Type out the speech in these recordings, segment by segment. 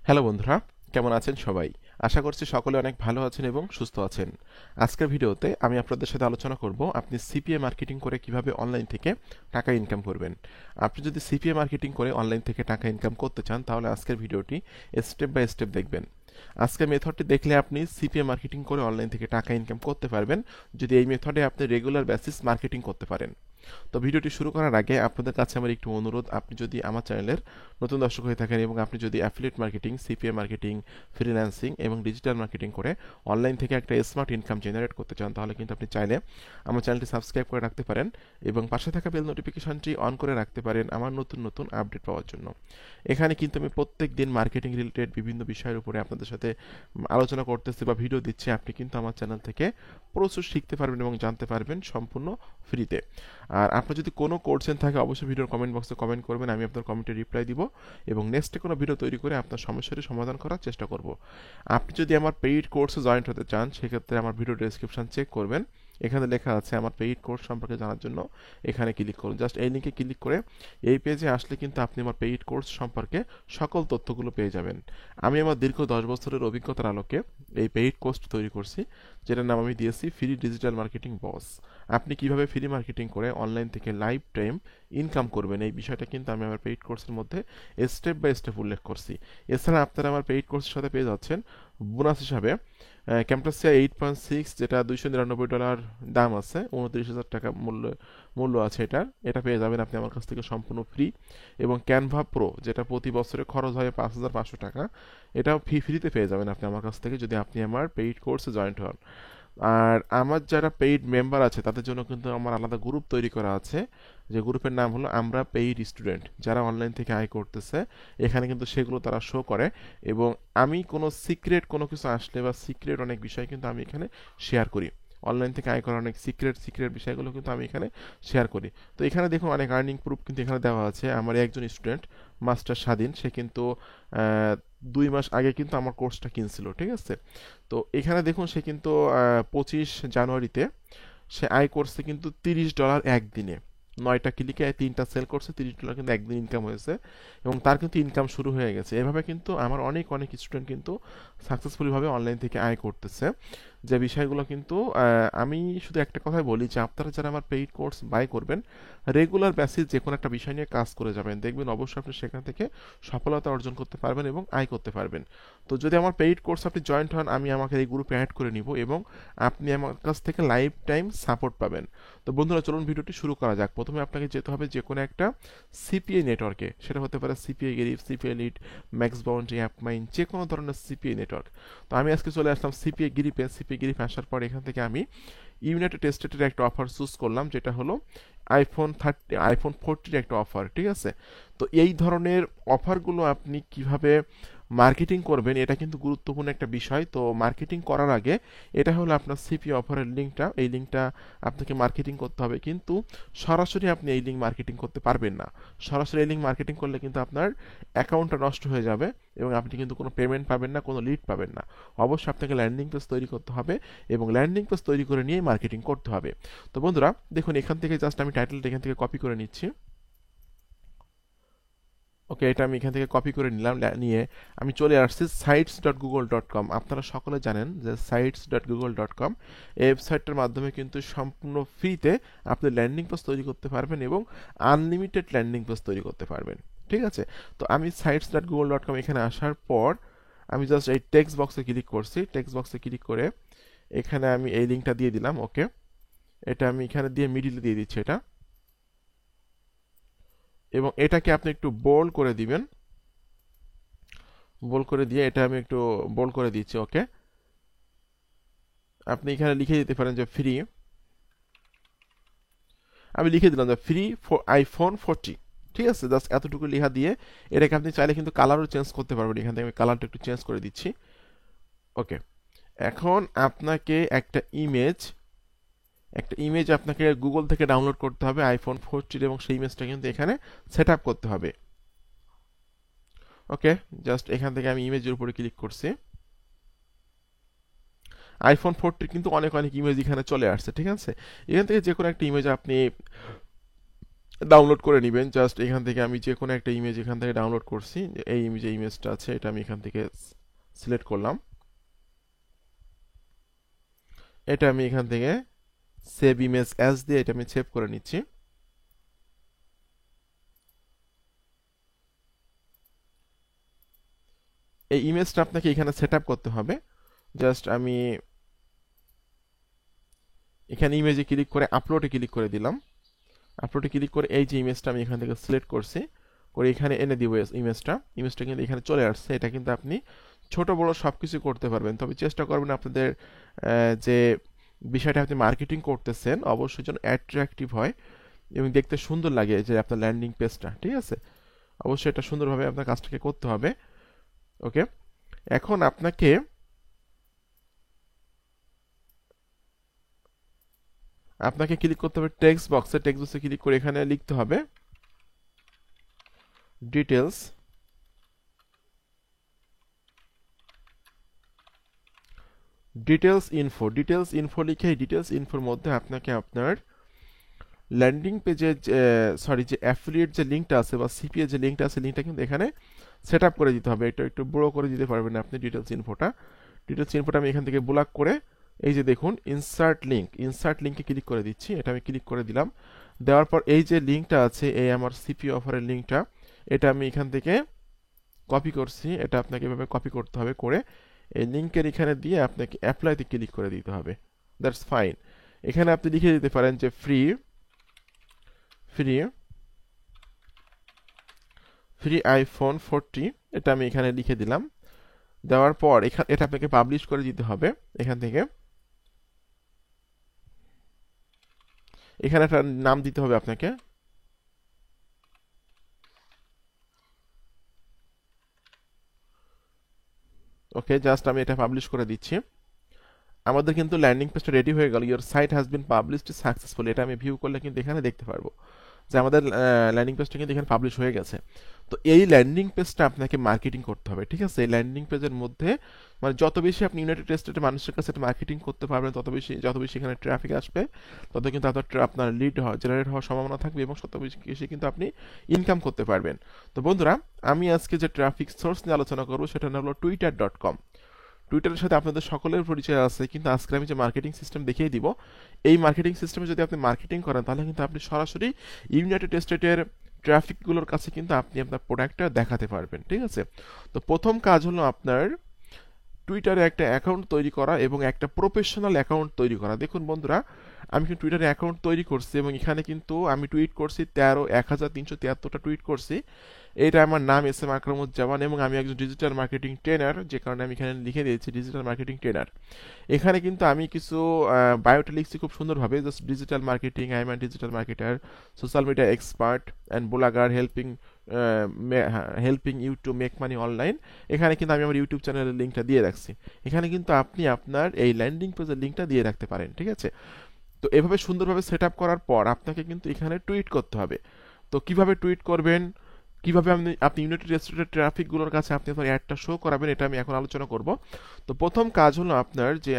Hello বন্ধুরা, কেমন আছেন সবাই? আশা করছি সকলে অনেক ভালো আছেন এবং সুস্থ আছেন। আজকের ভিডিওতে আমি আপনাদের সাথে আলোচনা করব আপনি সিপিএ মার্কেটিং করে কিভাবে অনলাইন থেকে টাকা ইনকাম করবেন। আপনি যদি সিপিএ মার্কেটিং করে অনলাইন থেকে টাকা ইনকাম করতে চান তাহলে আজকের ভিডিওটি স্টেপ বাই স্টেপ দেখবেন। আজকের মেথডটি দেখলে আপনি সিপিএ মার্কেটিং করে অনলাইন থেকে টাকা ইনকাম করতে পারবেন যদি এই মেথডে আপনি রেগুলার বেসিস মার্কেটিং করতে পারেন। তো ভিডিওটি শুরু করার আগে আপনাদের কাছে আমার একটু অনুরোধ, আপনি যদি আমার চ্যানেলের নতুন দর্শক হয়ে থাকেন এবং আপনি যদি affiliate marketing, CPA marketing, freelancing এবং ডিজিটাল মার্কেটিং করে অনলাইন থেকে একটা স্মার্ট ইনকাম জেনারেট করতে চান তাহলে কিন্তু আপনি চাইলে আমার চ্যানেলটি সাবস্ক্রাইব করে রাখতে পারেন এবং পাশে থাকা বেল নোটিফিকেশনটি অন করে রাখতে পারেন আমার নতুন নতুন আপডেট পাওয়ার জন্য। এখানে কিন্তু আমি প্রত্যেক দিন মার্কেটিং রিলেটেড বিভিন্ন বিষয়ের উপরে আপনাদের সাথে আলোচনা করতেছি বা ভিডিও দিচ্ছি। আপনি কিন্তু আমার চ্যানেল থেকে প্রচুর শিখতে পারবেন এবং জানতে পারবেন সম্পূর্ণ ফ্রিতে। আর আপনার যদি কোনো কোশ্চেন থাকে অবশ্যই ভিডিওর কমেন্ট বক্সে কমেন্ট করবেন, আমি আপনার কমেন্টে রিপ্লাই দিব এবং নেক্সটে কোনো ভিডিও তৈরি করে আপনার সমস্যাটি সমাধান করার চেষ্টা করব। আপনি যদি আমার পেইড কোর্সে জয়েন্ট হতে চান সেক্ষেত্রে আমার ভিডিও ডেসক্রিপশন চেক করবেন, এখানে লেখা আছে আমার পেইড কোর্স সম্পর্কে জানার জন্য এখানে ক্লিক করুন। জাস্ট এই লিঙ্কে ক্লিক করে এই পেজে আসলে কিন্তু আপনি আমার পেইড কোর্স সম্পর্কে সকল তথ্যগুলো পেয়ে যাবেন। আমি আমার দীর্ঘ 10 বছরের অভিজ্ঞতার আলোকে এই পেইড কোর্স তৈরি করছি, যেটার নাম আমি দিয়েছি ফ্রি ডিজিটাল মার্কেটিং বস। আপনি কিভাবে ফ্রি মার্কেটিং করে অনলাইন থেকে লাইফ টাইম ইনকাম করবেন এই বিষয়টা কিন্তু আমি আমার পেইড কোর্সের মধ্যে স্টেপ বাই স্টেপ উল্লেখ করছি। এছাড়া আপনারা আমার পেইড কোর্সের সাথে পেয়ে যাচ্ছেন বোনাস হিসাবে ক্যাম্পাসিয়া 8.6, যেটা $299 দাম আছে, 29,000 টাকা মূল্য আছে এটার। এটা পেয়ে যাবেন আপনি আমার কাছ থেকে সম্পূর্ণ ফ্রি। এবং ক্যানভা প্রো, যেটা প্রতি বছরে খরচ হয় 5,500 টাকা, এটাও ফ্রিতে পেয়ে যাবেন আপনি আমার কাছ থেকে যদি আপনি আমার পেইড কোর্সে জয়েন্ট হন। আর আমার যারা পেইড মেম্বার আছে তাদের জন্য কিন্তু আমার আলাদা গ্রুপ তৈরি করা আছে, যে গ্রুপের নাম হলো আমরা পেইড স্টুডেন্ট। যারা অনলাইন থেকে আয় করতেছে এখানে কিন্তু সেগুলো তারা শো করে এবং আমি কোনো সিক্রেট কোনো কিছু আসলে বা সিক্রেট অনেক বিষয় কিন্তু আমি এখানে শেয়ার করি। অনলাইন থেকে আয় করার অনেক সিক্রেট সিক্রেট বিষয়গুলো কিন্তু আমি এখানে শেয়ার করি। তো এখানে দেখুন অনেক আর্নিং প্রুফ কিন্তু এখানে দেওয়া আছে। আমার একজন স্টুডেন্ট মাস্টার স্বাধীন, সে কিন্তু 2 মাস আগে কিন্তু আমার কোর্সটা কিনছিল, ঠিক আছে? তো এখানে দেখুন সে কিন্তু 25 জানুয়ারিতে সে আয় করছে কিন্তু $30 একদিনে। 9টা ক্লিকে 3টা সেল করছে, $30 কিন্তু একদিন ইনকাম হয়েছে এবং তার কিন্তু ইনকাম শুরু হয়ে গেছে। এভাবে কিন্তু আমার অনেক অনেক স্টুডেন্ট কিন্তু সাকসেসফুলিভাবে অনলাইন থেকে আয় করতেছে। যে বিষয়গুলো কিন্তু আমি শুধু একটা কথাই বলি যে আপনারা যারা আমার পেইড কোর্স বাই করবেন রেগুলার বেসিস যে কোনো একটা বিষয় নিয়ে কাজ করে যাবেন, দেখবেন অবশ্যই আপনি সেখান থেকে সফলতা অর্জন করতে পারবেন এবং আয় করতে পারবেন। তো যদি আমার পেইড কোর্স আপনি জয়েন্ট হন আমি আমাকে এই গ্রুপে অ্যাড করে নিব এবং আপনি আমার কাছ থেকে লাইফ টাইম সাপোর্ট পাবেন। তো বন্ধুরা চলুন ভিডিওটি শুরু করা যাক। প্রথমে আপনাকে যেতে হবে যে কোনো একটা সিপিএ নেটওয়ার্কে, সেটা হতে পারে CPA grip, CPA lead, max boundary, অ্যাপমাইন, যে কোনো ধরনের সিপিএ নেটওয়ার্ক। তো আমি আজকে চলে আসলাম সিপিএ গিরিপে। সিপিএ গিরিপ আসার পর এখান থেকে আমি ইউনাইটেড স্টেটের একটা অফার চুজ করলাম, যেটা হলো আইফোন 40 একটা অফার, ঠিক আছে? তো এই ধরনের অফারগুলো আপনি কিভাবে মার্কেটিং করবেন এটা কিন্তু গুরুত্বপূর্ণ একটা বিষয়। তো মার্কেটিং করার আগে এটা হলো আপনার সিপি অফারের লিঙ্কটা, এই লিঙ্কটা আপনাকে মার্কেটিং করতে হবে, কিন্তু সরাসরি আপনি এই লিঙ্ক মার্কেটিং করতে পারবেন না। সরাসরি এই লিঙ্ক মার্কেটিং করলে কিন্তু আপনার অ্যাকাউন্টটা নষ্ট হয়ে যাবে এবং আপনি কিন্তু কোনো পেমেন্ট পাবেন না, কোনো লিড পাবেন না। অবশ্যই আপনাকে ল্যান্ডিং পেজ তৈরি করতে হবে এবং ল্যান্ডিং পেজ তৈরি করে নিয়েই মার্কেটিং করতে হবে। তো বন্ধুরা দেখুন এখান থেকে জাস্ট আমি টাইটেলটা এখান থেকে কপি করে নিচ্ছি। ওকে, এটা আমি এখান থেকে কপি করে নিলাম, নিয়ে আমি চলে আসছি sites.google.com। আপনারা সকলে জানেন যে sites.google.com এই ওয়েবসাইটটার মাধ্যমে কিন্তু সম্পূর্ণ ফ্রিতে আপনি ল্যান্ডিং পেজ তৈরি করতে পারবেন এবং আনলিমিটেড ল্যান্ডিং পেজ তৈরি করতে পারবেন, ঠিক আছে? তো আমি sites.google.com এখানে আসার পর আমি জাস্ট এই টেক্সট বক্সে ক্লিক করছি। টেক্সট বক্সে ক্লিক করে এখানে আমি এই লিঙ্কটা দিয়ে দিলাম। ওকে, এটা আমি এখানে দিয়ে মিডিলে দিয়ে দিচ্ছি এটা, এবং এটাকে আপনি একটু বোল্ড করে দিবেন। বোল্ড করে দিয়ে এটা আমি একটু বোল্ড করে দিচ্ছি। ওকে, আপনি এখানে লিখে দিতে পারেন যে ফ্রি, আমি লিখে দিলাম যে ফ্রি ফর iPhone 40, ঠিক আছে? জাস্ট এতটুকু লেখা দিয়ে এটাকে আপনি চাইলে কিন্তু কালারও চেঞ্জ করতে পারবেন। এখান থেকে আমি কালারটা একটু চেঞ্জ করে দিচ্ছি। ওকে, এখন আপনাকে একটা ইমেজ আপনাকে গুগল থেকে ডাউনলোড করতে হবে iPhone 40 এবং সেই ইমেজটা কিন্তু এখানে সেট আপ করতে হবে। ওকে, জাস্ট এখান থেকে আমি ইমেজের উপরে ক্লিক করছি। iPhone 40 কিন্তু অনেক অনেক ইমেজ এখানে চলে আসছে, ঠিক আছে? এখান থেকে যে কোনো একটা ইমেজ আপনি ডাউনলোড করে নেবেন। জাস্ট এখান থেকে আমি যে কোনো একটা ইমেজ এখান থেকে ডাউনলোড করছি, এই যে ইমেজটা আছে এটা আমি এখান থেকে সিলেক্ট করলাম, এটা আমি এখান থেকে সেভ ইমেজ অ্যাজ দিয়ে এটা আমি সেভ করে নিচ্ছি। এই ইমেজটা আপনাকে এখানে সেট আপ করতে হবে। জাস্ট আমি এখানে ইমেজে ক্লিক করে আপলোডে ক্লিক করে দিলাম। আপলোডে ক্লিক করে এই যে ইমেজটা আমি এখান থেকে সিলেক্ট করছি, করে এখানে এনে দিব ইমেজটা কিন্তু এখানে চলে আসছে। এটা কিন্তু আপনি ছোট বড় সব কিছু করতে পারবেন, তবে চেষ্টা করবেন আপনাদের যে বিষয়টা আপনি মার্কেটিং করতেছেন অবশ্যই যেন অ্যাট্রাকটিভ হয় এবং দেখতে সুন্দর লাগে যে আপনার ল্যান্ডিং পেজটা, ঠিক আছে? অবশ্যই এটা সুন্দরভাবে আপনার কাজটাকে করতে হবে। ওকে, এখন আপনাকে ক্লিক করতে হবে টেক্সট বক্সে ক্লিক করে এখানে লিখতে হবে ডিটেলস ইনফো লিখে ডিটেলস ইনফোর মধ্যে আপনাকে আপনার ল্যান্ডিং পেজের যে অ্যাফিলিয়েট যে লিঙ্কটা আছে বা সিপিএ যে লিঙ্কটা আছে, লিঙ্কটা কিন্তু এখানে সেট আপ করে দিতে হবে। এটা একটু বড় করে দিতে পারবেন আপনি ডিটেলস ইনফোটা আমি এখান থেকে ব্লক করে এই যে দেখুন ইনসার্ট লিঙ্কে ক্লিক করে দিচ্ছি। এটা আমি ক্লিক করে দিলাম। দেওয়ার পর এই যে লিঙ্কটা আছে, এই আমার সিপি অফারের লিঙ্কটা, এটা আমি এখান থেকে কপি করছি। এটা আপনাকে এভাবে কপি করতে হবে, করে এই লিঙ্কের এখানে দিয়ে আপনাকে অ্যাপ্লাইতে ক্লিক করে দিতে হবে। That's fine. এখানে আপনি লিখে দিতে পারেন যে ফ্রি আইফোন 40, এটা আমি এখানে লিখে দিলাম। দেওয়ার পর এটা আপনাকে পাবলিশ করে দিতে হবে। এখান থেকে এখানে একটা নাম দিতে হবে আপনাকে। ওকে, জাস্ট আমি এটা পাবলিশ করে দিচ্ছি। আমাদের কিন্তু ল্যান্ডিং পেজটা রেডি হয়ে গেল। Your site has been published successfully, এটা আমি ভিউ করলে কিন্তু এখানে দেখতে পারবো যে আমাদের ল্যান্ডিং পেজটা কিন্তু এখানে পাবলিশ হয়ে গেছে। তো এই ল্যান্ডিং পেজটা আপনাকে মার্কেটিং করতে হবে, ঠিক আছে? এই ল্যান্ডিং পেজের মধ্যে মানে যত বেশি আপনি ইউনাইটেড স্টেটে মানুষের কাছে মার্কেটিং করতে পারবেন, যত বেশি এখানে ট্রাফিক আসবে, তত কিন্তু আপনার লিড জেনারেট হওয়ার সম্ভাবনা থাকবে এবং তত বেশি কিন্তু আপনি ইনকাম করতে পারবেন। তো বন্ধুরা, আমি আজকে যে ট্রাফিক সোর্স নিয়ে আলোচনা করবো সেটা হলো twitter.com। টুইটারের সাথে আপনাদের সকলের পরিচয় আছে, কিন্তু আজকে আমি যে মার্কেটিং সিস্টেম দেখিয়ে দিব, এই মার্কেটিং সিস্টেমে যদি আপনি মার্কেটিং করেন তাহলে কিন্তু আপনি সরাসরি ইউনাইটেড স্টেটের ট্রাফিকগুলোর কাছে কিন্তু আপনি আপনার প্রোডাক্টটা দেখাতে পারবেন, ঠিক আছে? তো প্রথম কাজ হলো আপনার টুইটারে একটা অ্যাকাউন্ট তৈরি করা এবং একটা প্রফেশনাল অ্যাকাউন্ট তৈরি করা। দেখুন বন্ধুরা, আমি কিন্তু টুইটারে অ্যাকাউন্ট তৈরি করছি এবং এখানে কিন্তু আমি টুইট করছি 13,373টা টুইট করছি। এটা আমার নাম এস এম আকরামুজ্জামান এবং আমি একজন ডিজিটাল মার্কেটিং ট্রেনার, যে কারণে আমি এখানে লিখে দিয়েছি ডিজিটাল মার্কেটিং ট্রেনার। এখানে কিন্তু আমি কিছু বায়োটা লিখছি খুব সুন্দরভাবে, just digital marketing, I am a digital marketer, social media expert and blogger, helping you to make money online. এখানে কিন্তু আমি আমার ইউটিউব চ্যানেলের লিঙ্কটা দিয়ে রাখছি। এখানে কিন্তু আপনি আপনার এই ল্যান্ডিং পেজের লিঙ্কটা দিয়ে রাখতে পারেন, ঠিক আছে? তো এভাবে সুন্দরভাবে সেট আপ করার পর আপনাকে কিন্তু এখানে টুইট করতে হবে। তো কিভাবে টুইট করবেন, কিভাবে আপনি ইউনাইটেড স্টেটের ট্রাফিকগুলোর কাছে আপনি আপনার অ্যাডটা শো করাবেন, এটা আমি এখন আলোচনা করব। তো প্রথম কাজ হলো আপনার যে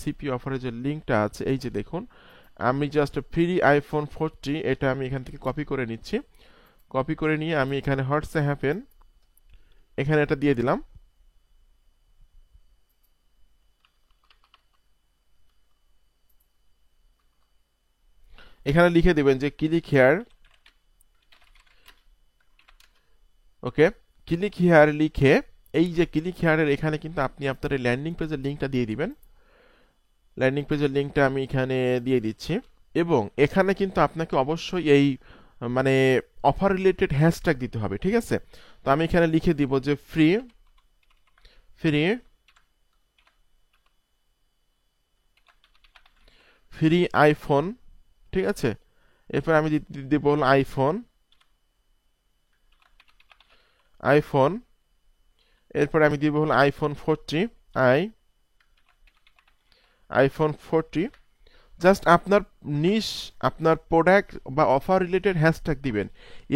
সিপি অফারের যে লিঙ্কটা আছে, এই যে দেখুন, আমি জাস্ট ফ্রি আইফোন 40 এটা আমি এখান থেকে কপি করে নিচ্ছি। কপি করে নিয়ে আমি এখানে হোয়াটসঅ্যাপে এখানে এটা দিয়ে দিলাম। এখানে লিখে দিবেন যে click here. Okay, click here লিখে এই যে ক্লিক হেয়ারের এখানে কিন্তু আপনি আপনার এই ল্যান্ডিং পেজের লিঙ্কটা দিয়ে দিবেন। ল্যান্ডিং পেজের লিঙ্কটা আমি এখানে দিয়ে দিচ্ছি এবং এখানে কিন্তু আপনাকে অবশ্যই এই মানে অফার রিলেটেড হ্যাশট্যাগ দিতে হবে, ঠিক আছে? তো আমি এখানে লিখে দিব যে ফ্রি আইফোন, ঠিক আছে? এরপর আমি দিব আইফোন, এরপর আমি দিব হলো আইফোন 40, আইফোন 40। জাস্ট আপনার নিশ, আপনার প্রোডাক্ট বা অফার রিলেটেড হ্যাশট্যাগ দিবেন।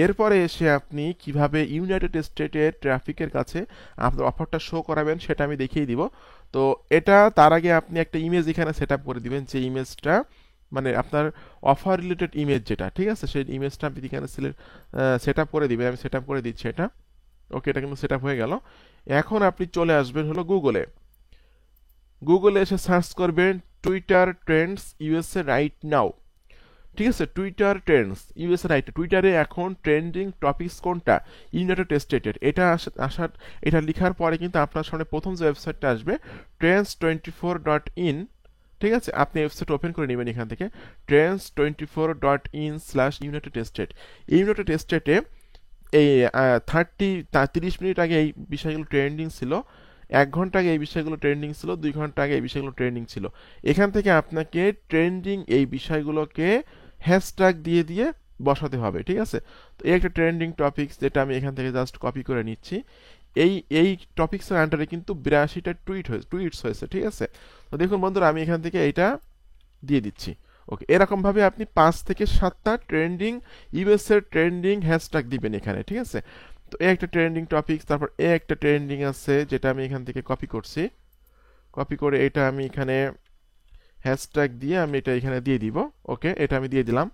এরপরে এসে আপনি কিভাবে ইউনাইটেড স্টেটের ট্রাফিকের কাছে আপনার অফারটা শো করাবেন সেটা আমি দেখিয়ে দিব। তো এটা তার আগে আপনি একটা ইমেজ এখানে সেট আপ করে দিবেন, যে ইমেজটা মানে আপনার অফার রিলেটেড ইমেজ যেটা, ঠিক আছে, সেই ইমেজটা আপনি এখানে সেট আপ করে দিবেন। আমি সেট আপ করে দিচ্ছি এটা। ওকে, এটা কিন্তু সেট আপ হয়ে গেল। এখন আপনি চলে আসবেন হলো গুগলে এসে সার্চ করবেন Twitter Trends USA right now. ঠিক আছে, টুইটার ট্রেন্ডস ইউএসএ রাইট, টুইটারে এখন ট্রেন্ডিং টপিকস কোনটা, ইউনাইটেড স্টেটের। এটা লেখার পরে কিন্তু আপনার সামনে প্রথম যে ওয়েবসাইটটা আসবে trends24.in। ঠিক আছে, আপনি ওয়েবসাইট ওপেন করে নেবেন এখান থেকে trends24.in/ইউনাইটেড স্টেট। ইউনাইটেড স্টেটে এই 30 মিনিট আগে এই বিষয়গুলো ট্রেন্ডিং ছিল, 1 ঘন্টা আগে এই বিষয়গুলো ট্রেন্ডিং ছিল, 2 ঘন্টা আগে এই বিষয়গুলো ট্রেন্ডিং ছিল। এখান থেকে আপনাকে ট্রেন্ডিং এই বিষয়গুলোকে হ্যাশট্যাগ দিয়ে দিয়ে বসাতে হবে। ঠিক আছে, তো এই একটা ট্রেন্ডিং টপিকস যেটা আমি এখান থেকে জাস্ট কপি করে নিচ্ছি। এই টপিক্সের আন্ডারে কিন্তু 82টা টুইটস হয়েছে। ঠিক আছে, তো দেখুন বন্ধুরা, আমি এখান থেকে এইটা দিয়ে দিচ্ছি। ওকে, এরকম ভাবে আপনি 5 থেকে 7টা ট্রেন্ডিং ইউএস এর ট্রেন্ডিং হ্যাশট্যাগ দিবেন এখানে। ঠিক আছে, তো এই একটা ট্রেন্ডিং টপিকস, তারপর এই একটা ট্রেন্ডিং আছে যেটা আমি এখান থেকে কপি করছি। কপি করে এটা আমি এখানে হ্যাশট্যাগ দিয়ে আমি এটা এখানে দিয়ে দিব। ওকে, এটা আমি দিয়ে দিলাম।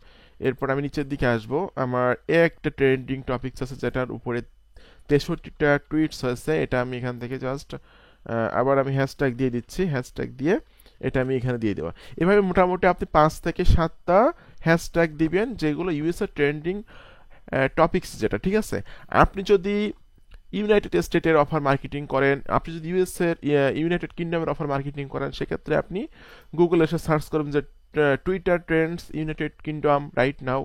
এরপর আমি নিচের দিকে আসব, আমার একটা ট্রেন্ডিং টপিকস আছে যেটার উপরে 63টা টুইটস হয়েছে। এটা আমি এখান থেকে জাস্ট আবার আমি হ্যাশট্যাগ দিয়ে দিচ্ছি। হ্যাশট্যাগ দিয়ে এটা আমি এখানে দিয়ে দেবো। এভাবে মোটামুটি আপনি 5 থেকে 7টা হ্যাশট্যাগ দিবেন যেগুলো ইউএসএ ট্রেন্ডিং টপিকস যেটা। ঠিক আছে, আপনি যদি ইউনাইটেড স্টেটের অফার মার্কেটিং করেন, আপনি যদি ইউনাইটেড কিংডমের অফার মার্কেটিং করেন, সেক্ষেত্রে আপনি গুগলে এসে সার্চ করবেন যে Twitter Trends United kingdom right now.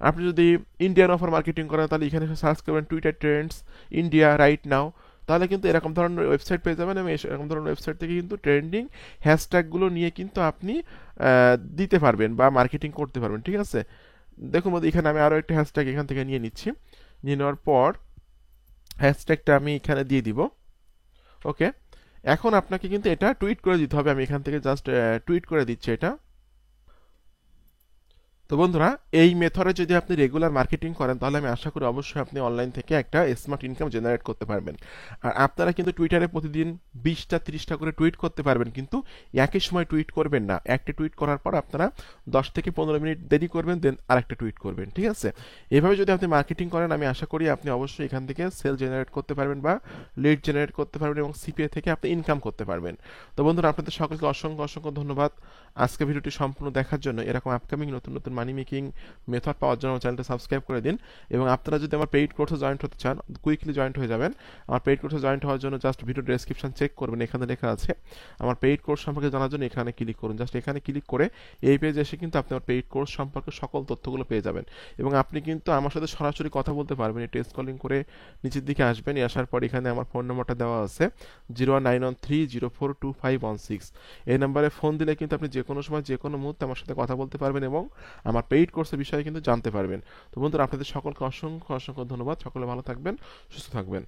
আপনি যদি ইন্ডিয়ান অফার মার্কেটিং করেন, তাহলে এখানে এসে সার্চ করবেন Twitter Trends India right now. তাহলে কিন্তু এরকম ধরনের ওয়েবসাইট পেয়ে যাবেন এবং এরকম ধরনের ওয়েবসাইট থেকে কিন্তু ট্রেন্ডিং হ্যাশট্যাগুলো নিয়ে কিন্তু আপনি দিতে পারবেন বা মার্কেটিং করতে পারবেন। ঠিক আছে, দেখুন এখানে আমি আরও একটা হ্যাশট্যাগ এখান থেকে নিয়ে নিচ্ছি। নিয়ে নেওয়ার পর হ্যাশট্যাগটা আমি এখানে দিয়ে দিব। ওকে, এখন আপনাকে কিন্তু এটা টুইট করে দিতে হবে। আমি এখান থেকে জাস্ট টুইট করে দিচ্ছি এটা। তো বন্ধুরা, এই মেথডে যদি আপনি রেগুলার মার্কেটিং করেন, তাহলে আমি আশা করি অবশ্যই আপনি অনলাইন থেকে একটা স্মার্ট ইনকাম জেনারেট করতে পারবেন। আর আপনারা কিন্তু টুইটারে প্রতিদিন 20টা 30টা করে টুইট করতে পারবেন, কিন্তু একই সময় টুইট করবেন না। একটা টুইট করার পর আপনারা 10 থেকে 15 মিনিট দেরি করবেন, দেন আরেকটা টুইট করবেন। ঠিক আছে, এভাবে যদি আপনি মার্কেটিং করেন, আমি আশা করি আপনি অবশ্যই এখান থেকে সেল জেনারেট করতে পারবেন বা লিড জেনারেট করতে পারবেন এবং সিপিএ থেকে আপনি ইনকাম করতে পারবেন। তো বন্ধুরা, আপনাদের সকলকে অসংখ্য অসংখ্য ধন্যবাদ আজকে ভিডিওটি সম্পূর্ণ দেখার জন্য। এরকম আপকামিং নতুন নতুন মানি মেকিং মেথড পাওয়ার জন্য চ্যানেলটা সাবস্ক্রাইব করে দিন। এবং আপনারা যদি আমার পেইড কোর্সে জয়েন্ট হতে চান, কুইকলি জয়েন্ট হয়ে যাবেন। আমার পেইড কোর্সে জয়েন্ট হওয়ার জন্য জাস্ট ভিডিও ডেসক্রিপশন চেক করবেন, এখানে লেখা আছে। আমার পেইড কোর্স সম্পর্কে জানার জন্য এখানে ক্লিক করুন। জাস্ট এখানে ক্লিক করে এই পেজে এসে কিন্তু আপনি আমার পেইড কোর্স সম্পর্কে সকল তথ্যগুলো পেয়ে যাবেন এবং আপনি কিন্তু আমার সাথে সরাসরি কথা বলতে পারবেন। এই টেস্ট কলিং করে নিচের দিকে আসবেন। আসার পর এখানে আমার ফোন নম্বরটা দেওয়া আছে 01913042516। এই নাম্বারে ফোন দিলে কিন্তু আপনি যে কোনো সময় যে কোনো মুহূর্তে আমার সাথে কথা বলতে পারবেন এবং আমার পেইড কোর্সের বিষয়ে কিন্তু জানতে পারবেন। তো বন্ধুরা, আপনাদের সকলকে অসংখ্য অসংখ্য ধন্যবাদ। সকলে ভালো থাকবেন, সুস্থ থাকবেন।